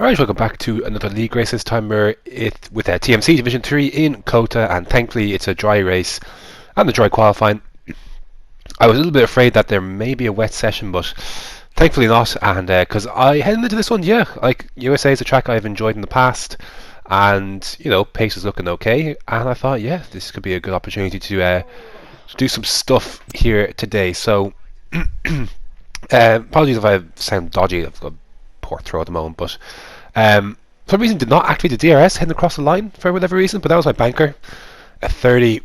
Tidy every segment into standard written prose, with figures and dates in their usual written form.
Alright, welcome back to another league race. This time we're with TMC Division 3 in Kota, and thankfully it's a dry race and the dry qualifying. I was a little bit afraid that there may be a wet session, but thankfully not, and because I heading into this one, yeah, like USA is a track I've enjoyed in the past, and you know, pace is looking okay, and I thought, yeah, this could be a good opportunity to do some stuff here today. So apologies if I sound dodgy. I've got a poor throat at the moment, but for some reason did not activate the DRS heading across the line for whatever reason, but that was my banker. A 30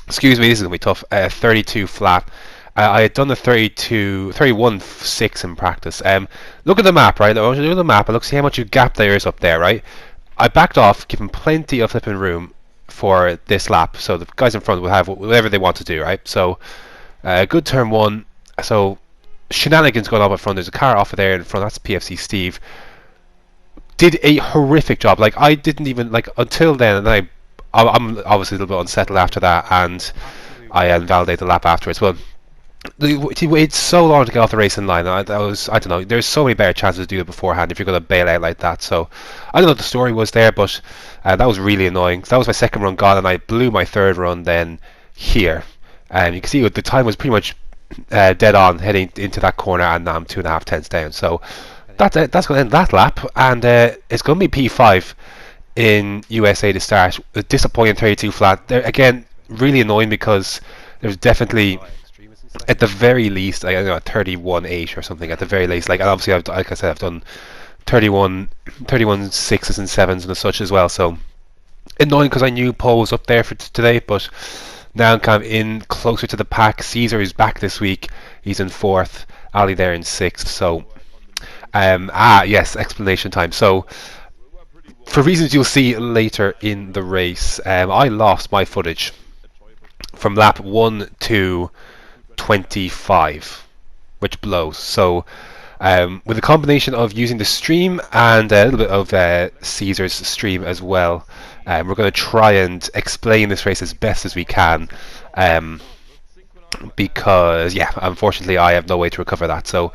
excuse me, this is going to be tough. 32 flat. I had done the 31.6 in practice. Look at the map, right? I want you to look at the map and look, see how much gap there is up there, right? I backed off, given plenty of flipping room for this lap, so the guys in front will have whatever they want to do, right? So, good turn one. So, shenanigans going on up front. There's a car off of there in front. That's PFC Steve. Did a horrific job. Like, I didn't even, like, until then, and I'm obviously a little bit unsettled after that, and I invalidated the lap afterwards. Well, it's so long to get off the racing line. I don't know. There's so many better chances to do it beforehand if you're going to bail out like that. So I don't know what the story was there, but that was really annoying. That was my second run gone, and I blew my third run then here. And you can see the time was pretty much dead on heading into that corner, and I'm 2.5 tenths down. So that's going to end that lap, and it's going to be P5 in USA to start. A disappointing 32 flat. There again, really annoying because there's definitely, at the very least, I don't know, a 31.8 or something at the very least. Like, and obviously, like I said, I've done 31 6s and 7s and such as well. So annoying because I knew Paul was up there for today, but now I'm kind of in closer to the pack. Seasor is back this week. He's in 4th. Ali there in 6th. So, yes, explanation time. So, for reasons you'll see later in the race, I lost my footage from lap 1 to 25, which blows. So with a combination of using the stream and a little bit of Caesar's stream as well, we're going to try and explain this race as best as we can, because yeah, unfortunately I have no way to recover that. So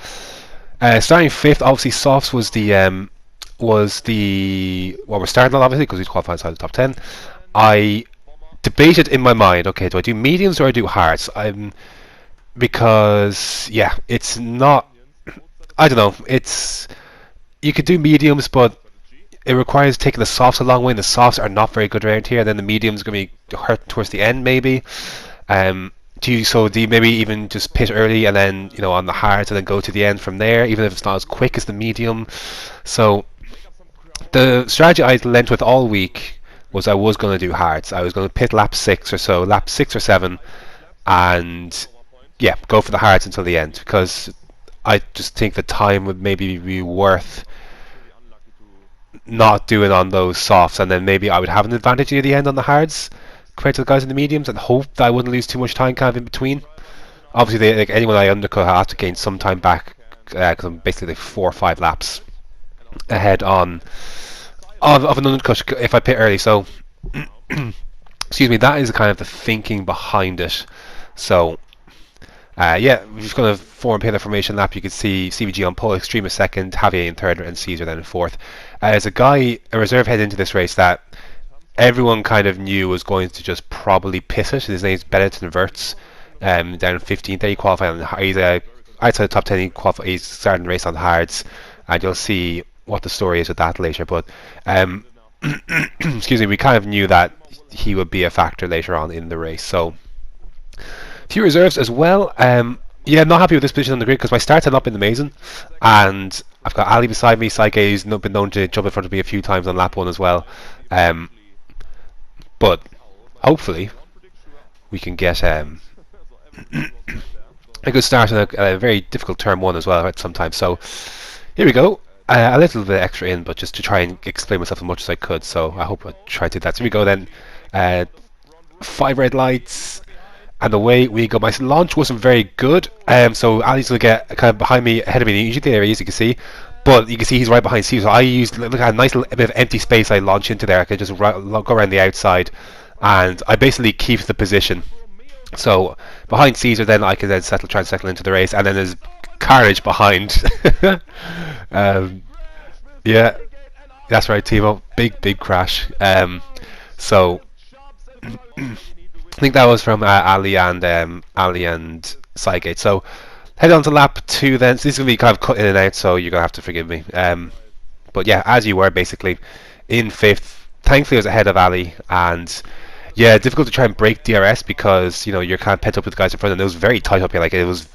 starting 5th, obviously softs was the what we're starting on, obviously, because we qualified inside the top 10. I debated in my mind, okay, do I do mediums or I do hards? Because yeah, it's not, I don't know, it's, you could do mediums, but it requires taking the softs a long way, and the softs are not very good around here. Then the mediums are going to be hurt towards the end, maybe. Do you maybe even just pit early and then, you know, on the hards, and then go to the end from there, even if it's not as quick as the medium. So the strategy I went with all week was I was going to do hards. I was going to pit lap 6 or so, lap 6 or 7, and yeah, go for the hards until the end, because I just think the time would maybe be worth not doing on those softs, and then maybe I would have an advantage near the end on the hards compared to the guys in the mediums, and hope that I wouldn't lose too much time kind of in between. Obviously, like anyone I undercut, I have to gain some time back, because I'm basically like 4 or 5 laps ahead of an undercut if I pit early. So excuse me, that is kind of the thinking behind it. So yeah, we're just going to form pit formation lap. You can see CVG on pole, Extreme in 2nd, Javier in 3rd, and Caesar then in 4th. There's a reserve head into this race that everyone kind of knew was going to just probably piss it. His name's Benetton Verts, down in 15th. There he qualified on, he's outside the top 10. He's starting the race on the hards, and you'll see what the story is with that later. But excuse me, we kind of knew that he would be a factor later on in the race. So few reserves as well. Yeah, I'm not happy with this position on the grid because my starts have not been amazing, and I've got Ali beside me. Saike, who's been known to jump in front of me a few times on lap 1 as well. But hopefully we can get a good start on a very difficult turn 1 as well sometimes. So here we go. A little bit extra in, but just to try and explain myself as much as I could. So I hope I tried to do that. So here we go then. 5 red lights. And away we go. My launch wasn't very good, so Ali's going to get kind of behind me, ahead of me. Usually there he is, you can see, but you can see he's right behind Steve. So I used, look at a nice little bit of empty space I launch into there. I could just go around the outside, and I basically keep the position. So behind Caesar, then I can then try and settle into the race, and then there's carnage behind. Yeah, that's right, Timo. Big crash. So I think that was from Ali and Sygate. So head on to lap two then. So this is gonna be kind of cut in and out, so you're gonna have to forgive me. But yeah, as you were basically in fifth. Thankfully, I was ahead of Ali, and yeah, difficult to try and break DRS because you're kind of pent up with the guys in front, and it was very tight up here. Like it was,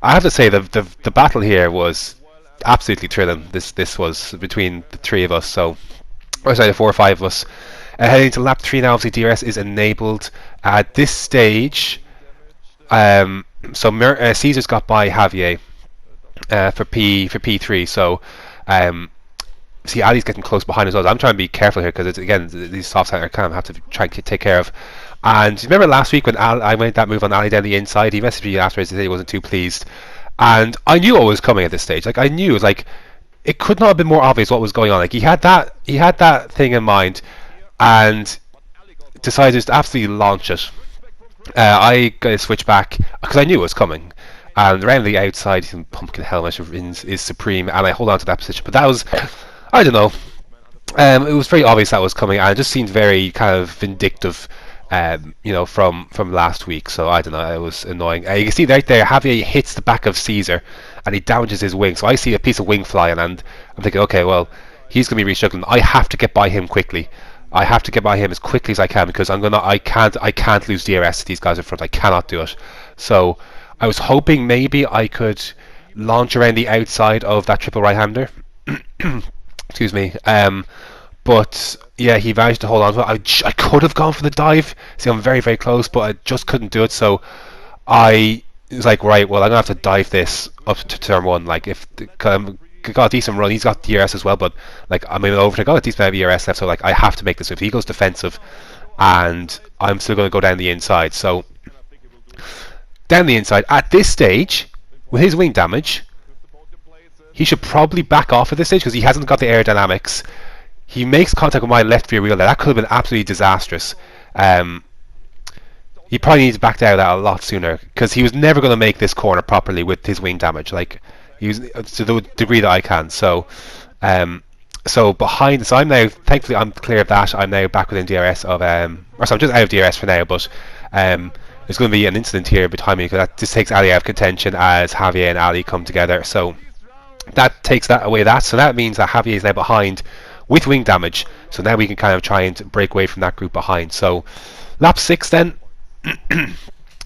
I have to say the battle here was absolutely thrilling. This was between the three of us. So, or sorry, the four or five of us. Heading to lap three now. Obviously, DRS is enabled at this stage. Caesar's got by Javier for P3. So. See, Ali's getting close behind as well. I'm trying to be careful here because again these softs I kind of have to try and take care of. And remember last week when I made that move on Ali down the inside, he messaged me afterwards to say he wasn't too pleased, and I knew what was coming at this stage. Like I knew it was like it could not have been more obvious what was going on. Like he had that thing in mind, and decided to just absolutely launch it. I got to switch back because I knew it was coming. And around the outside, pumpkin helmet is supreme, and I hold on to that position. But that was, I don't know. It was very obvious that was coming, and it just seemed very kind of vindictive, from last week. So I don't know. It was annoying. You can see right there, Javier hits the back of Seasor, and he damages his wing. So I see a piece of wing flying, and I'm thinking, okay, well, he's going to be restruggling. I have to get by him quickly. I have to get by him as quickly as I can because I can't lose DRS to these guys in front. I cannot do it. So I was hoping maybe I could launch around the outside of that triple right-hander. Excuse me. But yeah, he managed to hold on to it. I could have gone for the dive. See, I'm very, very close, but I just couldn't do it. So I was like, right, well, I'm gonna have to dive this up to turn one. Like if got a decent run, he's got DRS as well, but like I'm able over to got a decent amount of DRS left. So like I have to make this. If he goes defensive, and I'm still going to go down the inside. So down the inside at this stage with his wing damage, he should probably back off at this stage because he hasn't got the aerodynamics. He makes contact with my left rear wheel. That could have been absolutely disastrous. He probably needs to back out that a lot sooner because he was never going to make this corner properly with his wing damage. Like he was to the degree that I can. So, so I'm now thankfully I'm clear of that. I'm now back within DRS of or so I'm just out of DRS for now. But there's going to be an incident here behind me because that just takes Ali out of contention as Javier and Ali come together. So that takes that away. So that means that Javier is now behind with wing damage. So now we can kind of try and break away from that group behind. So lap 6 then.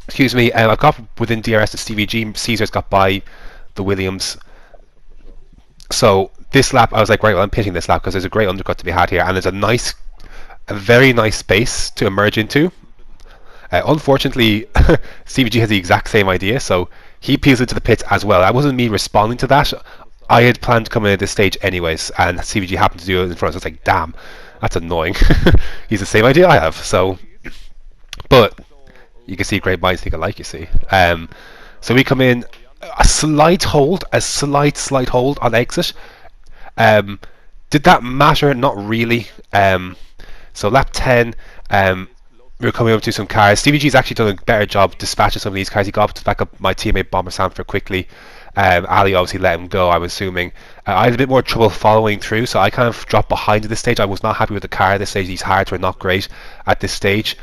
Excuse me. I've got within DRS at Stevie G. Caesar's got by the Williams. So this lap, I was like, right, well, I'm pitting this lap because there's a great undercut to be had here, and there's a very nice space to emerge into. Unfortunately, CVG has the exact same idea, so he peels into the pits as well. That wasn't me responding to that. I had planned to come in at this stage anyways, and CVG happened to do it in front. So it's like, damn, that's annoying. He's the same idea I have. So, but you can see great minds think alike. You see. So we come in a slight hold on exit. Did that matter? Not really. So lap 10. We were coming up to some cars. Stevie G's actually done a better job dispatching some of these cars. He got to back up my teammate Bomber Sanford quickly. Ali obviously let him go, I'm assuming. I had a bit more trouble following through, so I kind of dropped behind at this stage. I was not happy with the car at this stage. These hards were not great at this stage.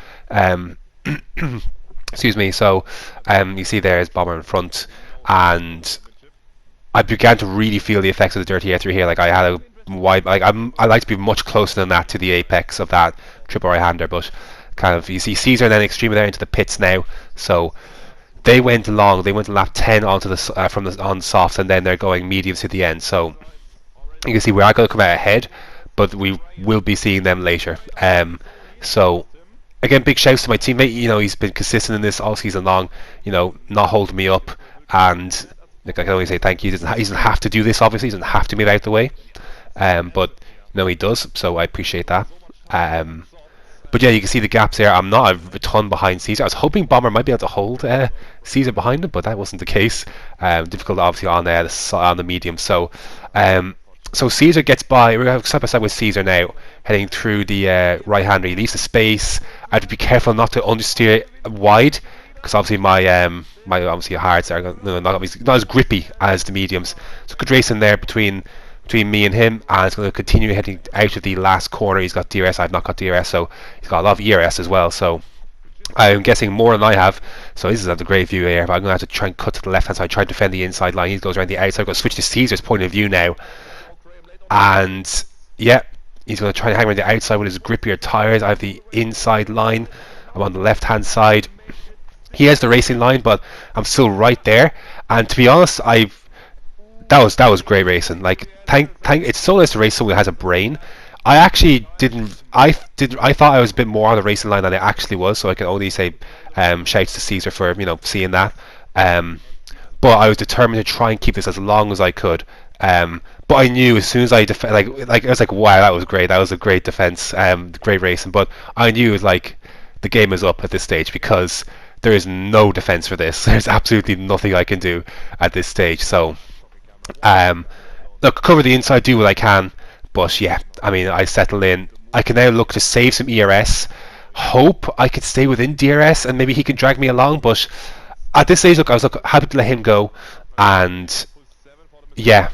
Excuse me. So you see there is Bomber in front, and I began to really feel the effects of the dirty air through here. Like I had a wide, like I like to be much closer than that to the apex of that triple right-hander, but kind of you see Seasor and then extremely there into the pits now. So they went long. They went to lap 10 onto the on softs, and then they're going mediums to the end. So you can see we are going to come out ahead, but we will be seeing them later. So again, big shouts to my teammate. You know, he's been consistent in this all season long. You know, not holding me up, and like I can only say thank you. He doesn't have to do this. Obviously, he doesn't have to move out the way, but no, he does. So I appreciate that. But yeah, you can see the gaps there. I'm not a ton behind Seasor. I was hoping Bomber might be able to hold Seasor behind him, but that wasn't the case. Difficult, obviously, on the medium. So, so Seasor gets by. We're side by side with Seasor now, heading through the right-hander. He leaves the space. I have to be careful not to understeer wide, because obviously my obviously hards are not as grippy as the mediums. So good racing there between between me and him, and it's going to continue heading out of the last corner. He's got DRS, I've not got DRS, so he's got a lot of ERS as well, so I'm guessing more than I have. So this is at the great view here, but I'm going to have to try and cut to the left hand side, try to defend the inside line. He goes around the outside. I'm going to switch to Seasor's point of view now, and yeah, he's going to try and hang around the outside with his grippier tyres. I have the inside line, I'm on the left hand side. He has the racing line, but I'm still right there, and to be honest, that was great racing. Like, it's so nice to race someone who has a brain. I actually didn't. I thought I was a bit more on the racing line than I actually was. So I can only say, shouts to Seasor for seeing that. But I was determined to try and keep this as long as I could. But I knew as soon as I I was like, wow, that was great. That was a great defense. Great racing. But I knew it was like the game is up at this stage because there is no defense for this. There's absolutely nothing I can do at this stage. So. Look, cover the inside, do what I can, but yeah, I mean, I settle in. I can now look to save some ERS, hope I could stay within DRS, and maybe he can drag me along, but at this stage, look, I was happy to let him go, and yeah,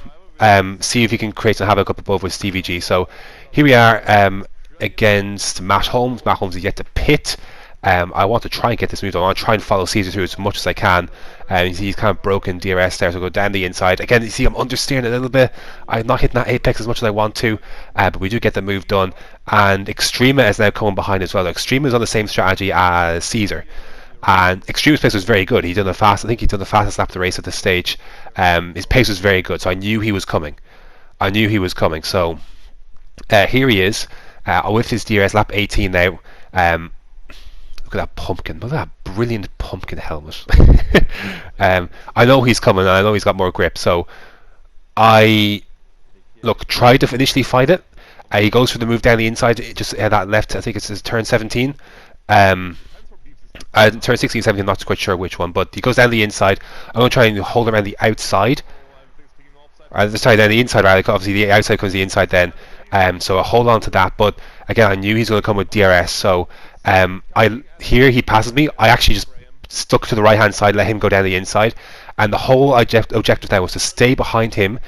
see if he can create some havoc up above with Stevie G. So here we are against Matt Holmes. Matt Holmes is yet to pit. I want to try and get this moved on. I want to try and follow Seasor through as much as I can. He's kind of broken DRS there, so I'll go down the inside. Again, you see I'm understeering a little bit. I'm not hitting that apex as much as I want to, but we do get the move done. And Extrema is now coming behind as well. Extrema is on the same strategy as Seasor. And Extrema's pace was very good. I think he'd done the fastest lap of the race at this stage. His pace was very good, so I knew he was coming. So here he is with his DRS, lap 18 now. Look at that pumpkin. Look at that brilliant pumpkin helmet. I know he's coming, and I know he's got more grip. So I tried to initially fight it. He goes for the move down the inside, just that left. I think it's his turn 17. Turn 16, 17. Not quite sure which one, but he goes down the inside. I'm going to try and hold around the outside. Sorry, then the inside. Right? Obviously, the outside comes the inside then. So I hold on to that. But again, I knew he's going to come with DRS. So he passes me. I actually just stuck to the right hand side, let him go down the inside, and the whole objective now was to stay behind him,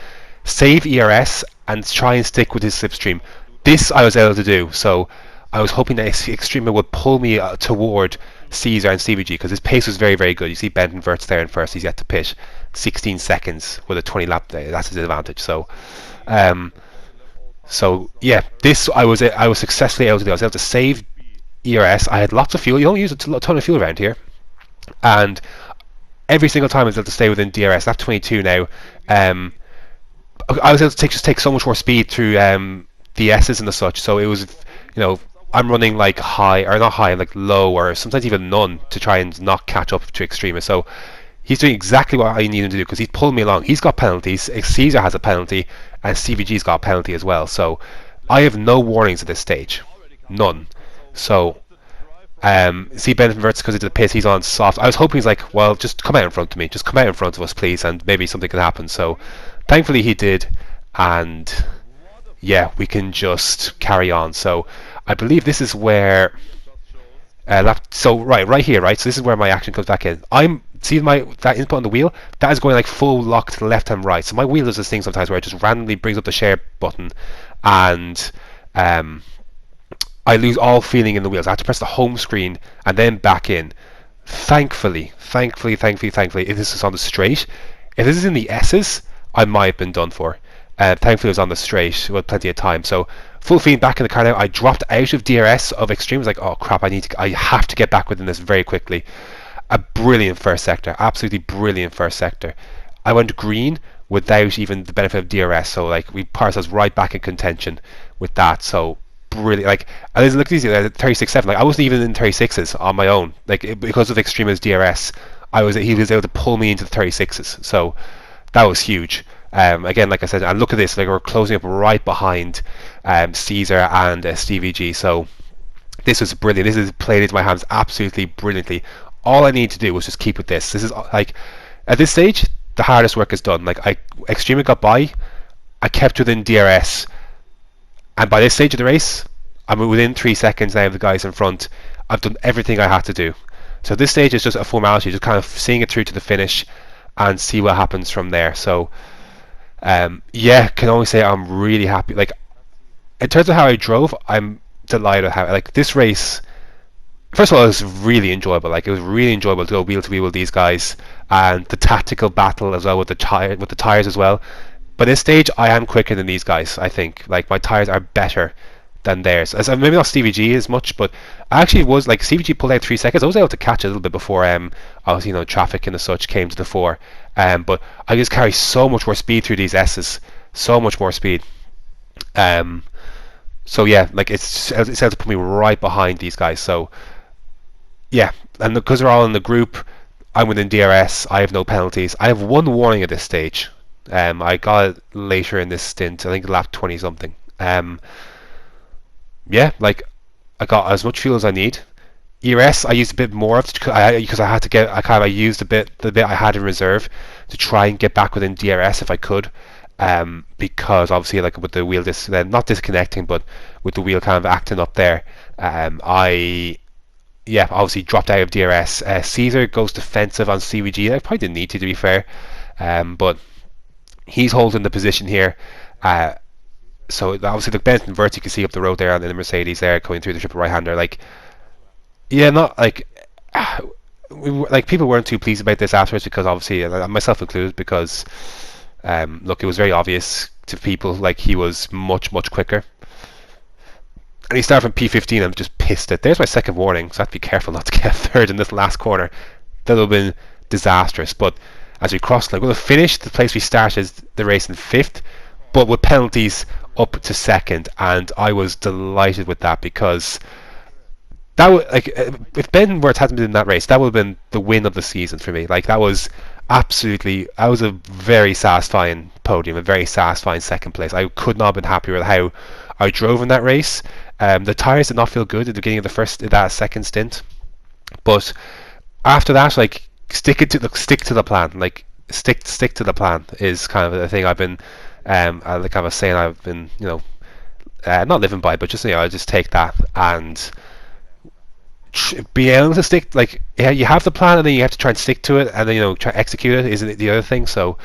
save ERS, and try and stick with his slipstream. This I was able to do, so I was hoping that Extrema would pull me toward Seasor and Stevie G because his pace was very, very good. You see Benton Verts there in first. He's yet to pit. 16 seconds with a 20 lap day. That's his advantage. So yeah, this I was successfully able to do. I was able to save ERS. I had lots of fuel. You don't use a ton of fuel around here, and every single time I was able to stay within DRS. Lap 22 now. I was able to take so much more speed through the S's and the such. So it was, I'm running like high, or not high, like low, or sometimes even none to try and not catch up to Extrema. So he's doing exactly what I need him to do because he's pulling me along. He's got penalties. Seasor has a penalty, and CVG's got a penalty as well. So I have no warnings at this stage, none. So see Benton Verts because into the pit, he's on soft. I was hoping he's like, well, just come out in front of me, just come out in front of us, please, and maybe something can happen. So thankfully he did, and yeah, we can just carry on. So I believe this is where right here, right. So this is where my action comes back in. That input on the wheel, that is going like full lock to the left and right. So my wheel does this thing sometimes where it just randomly brings up the share button, and I lose all feeling in the wheels. I have to press the home screen and then back in. Thankfully, if this is on the straight, if this is in the S's, I might have been done for. Thankfully it was on the straight with plenty of time. So full feed back in the car now. I dropped out of DRS of Extreme. I was like, oh crap, I have to get back within this very quickly. A brilliant first sector, absolutely brilliant first sector. I went green without even the benefit of DRS, so like we parsed us right back in contention with that. So brilliant. Like, and look at these 36.7. Like I wasn't even in 36s on my own. Like because of Extrema's DRS, he was able to pull me into the 36s. So that was huge. Again, like I said, and look at this. Like we're closing up right behind Seasor and Stevie G. So this was brilliant. This has played into my hands absolutely brilliantly. All I need to do was just keep with this. This is like, at this stage, the hardest work is done. Like Extrema got by, I kept within DRS, and by this stage of the race, I'm within 3 seconds now of the guys in front. I've done everything I had to do. So this stage is just a formality, just kind of seeing it through to the finish and see what happens from there. So Yeah, can only say I'm really happy. Like in terms of how I drove, I'm delighted how like this race. First of all, it was really enjoyable. Like it was really enjoyable to go wheel to wheel with these guys, and the tactical battle as well with the tires as well. By this stage, I am quicker than these guys. I think like my tires are better than theirs. As maybe not Stevie G as much, but I actually was like Stevie G pulled out 3 seconds. I was able to catch a little bit before obviously traffic and such came to the fore. But I just carry so much more speed through these S's, so much more speed. Um, so yeah, like it's able to put me right behind these guys. So yeah, and because they're all in the group, I'm within DRS. I have no penalties. I have one warning at this stage. I got it later in this stint. I think lap 20 something. Yeah, like I got as much fuel as I need. ERS I used a bit more of because I had to get. I used the bit I had in reserve to try and get back within DRS if I could. Because obviously like with the wheel not disconnecting, but with the wheel kind of acting up there, I yeah, obviously dropped out of DRS. Seasor goes defensive on CVG. I probably didn't need to be fair. But he's holding the position here. So obviously the Benton Vert you can see up the road there, and then the Mercedes there coming through the triple right hander. Like, yeah, not like like people weren't too pleased about this afterwards because obviously myself included because look, it was very obvious to people like he was much quicker. And he started from P15. I'm just pissed at. There's my second warning, so I have to be careful not to get third in this last corner. That would have been disastrous. But as we cross, like we'll finish the place we started the race in fifth, but with penalties up to second, and I was delighted with that because that would like if Ben Worth hadn't been in that race, that would have been the win of the season for me. Like that was absolutely, that was a very satisfying podium, a very satisfying second place. I could not have been happier with how I drove in that race. The tires did not feel good at the beginning of that second stint, but after that, like stick to the plan. Like stick to the plan is kind of the thing I've been like I was saying I've been not living by, but just I just take that and be able to stick. Like yeah, you have the plan and then you have to try and stick to it and then try to execute it. Isn't it the other thing? So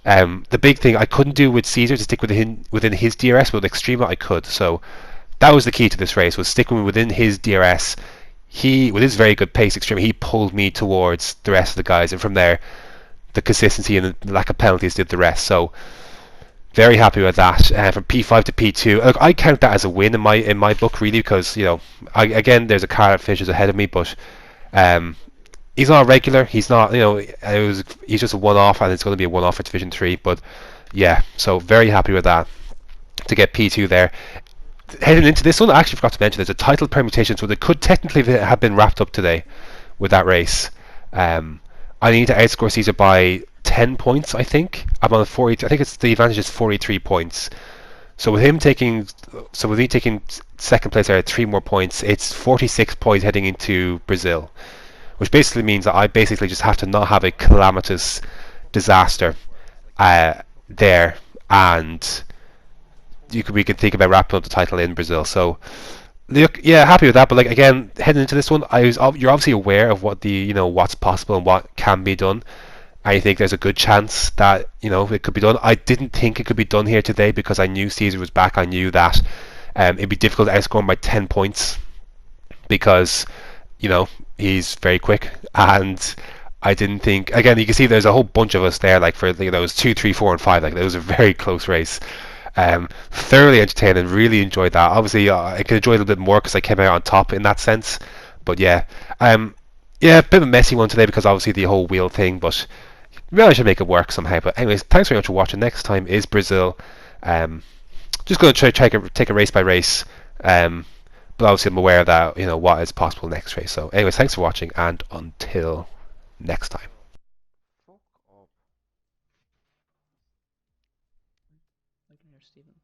the big thing I couldn't do with Seasor to stick within his DRS, but with Extrema I could. So that was the key to this race, was sticking within his DRS. He, with his very good pace Extrema, he pulled me towards the rest of the guys, and from there the consistency and the lack of penalties did the rest. So very happy with that. From P5 to P2, look, I count that as a win in my book really, because again there's a car that finishes ahead of me, but he's not a regular. He's not he's just a one-off, and it's going to be a one-off for Division 3. But yeah, so very happy with that to get P2 there. Heading into this one, I actually forgot to mention there's a title permutation, so they could technically have been wrapped up today with that race. I need to outscore Caesar by 10 points, I think. I'm on 40. I think it's the advantage is 43 points. So with me taking second place, I had 3 more points. It's 46 points heading into Brazil, which basically means that I basically just have to not have a calamitous disaster there, and we could think about wrapping up the title in Brazil. So look, yeah, happy with that. But like again, heading into this one, you're obviously aware of what what's possible and what can be done. I think there's a good chance that it could be done. I didn't think it could be done here today because I knew Caesar was back. I knew that it'd be difficult to outscore him by 10 points because he's very quick, and I didn't think. Again, you can see there's a whole bunch of us there. Like for it was 2, 3, 4, and 5. Like it was a very close race. Thoroughly entertained and really enjoyed that. Obviously, I could enjoy it a little bit more because I came out on top in that sense. But yeah, yeah, a bit of a messy one today because obviously the whole wheel thing. But really, I should make it work somehow. But anyways, thanks very much for watching. Next time is Brazil. Just going to take a race by race. But obviously I'm aware that what is possible next race. So anyways, thanks for watching, and until next time. Fuck up. I can hear Steven.